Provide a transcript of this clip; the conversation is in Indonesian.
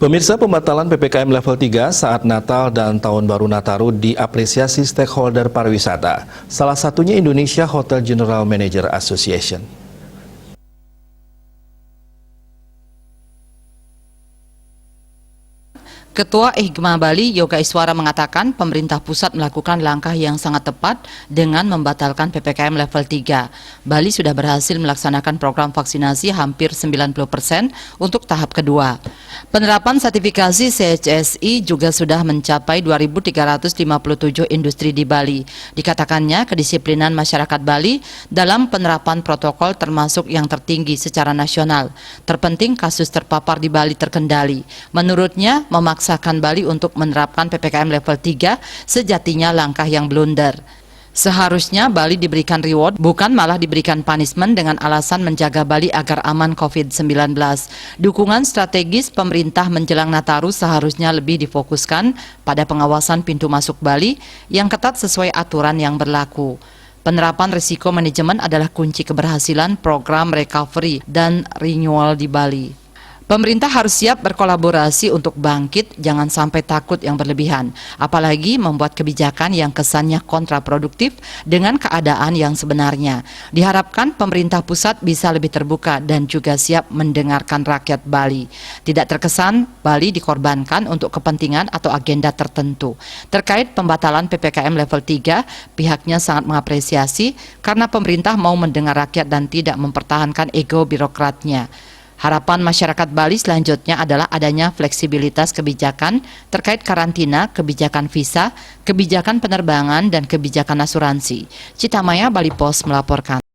Pemirsa, pembatalan PPKM level 3 saat Natal dan Tahun Baru Nataru diapresiasi stakeholder pariwisata. Salah satunya Indonesia Hotel General Manager Association. Ketua IHGMA Bali, Yoga Iswara mengatakan pemerintah pusat melakukan langkah yang sangat tepat dengan membatalkan PPKM level 3. Bali sudah berhasil melaksanakan program vaksinasi hampir 90% untuk tahap kedua. Penerapan sertifikasi CHSI juga sudah mencapai 2.357 industri di Bali. Dikatakannya kedisiplinan masyarakat Bali dalam penerapan protokol termasuk yang tertinggi secara nasional. Terpenting kasus terpapar di Bali terkendali. Menurutnya, memaksakan Bali untuk menerapkan PPKM level 3 sejatinya langkah yang blunder. Seharusnya Bali diberikan reward, bukan malah diberikan punishment dengan alasan menjaga Bali agar aman COVID-19. Dukungan strategis pemerintah menjelang Nataru seharusnya lebih difokuskan pada pengawasan pintu masuk Bali yang ketat sesuai aturan yang berlaku. Penerapan risiko manajemen adalah kunci keberhasilan program recovery dan renewal di Bali. Pemerintah harus siap berkolaborasi untuk bangkit, jangan sampai takut yang berlebihan, apalagi membuat kebijakan yang kesannya kontraproduktif dengan keadaan yang sebenarnya. Diharapkan pemerintah pusat bisa lebih terbuka dan juga siap mendengarkan rakyat Bali. Tidak terkesan Bali dikorbankan untuk kepentingan atau agenda tertentu. Terkait pembatalan PPKM level 3, pihaknya sangat mengapresiasi karena pemerintah mau mendengar rakyat dan tidak mempertahankan ego birokratnya. Harapan masyarakat Bali selanjutnya adalah adanya fleksibilitas kebijakan terkait karantina, kebijakan visa, kebijakan penerbangan, dan kebijakan asuransi. Citamaya, Bali Post melaporkan.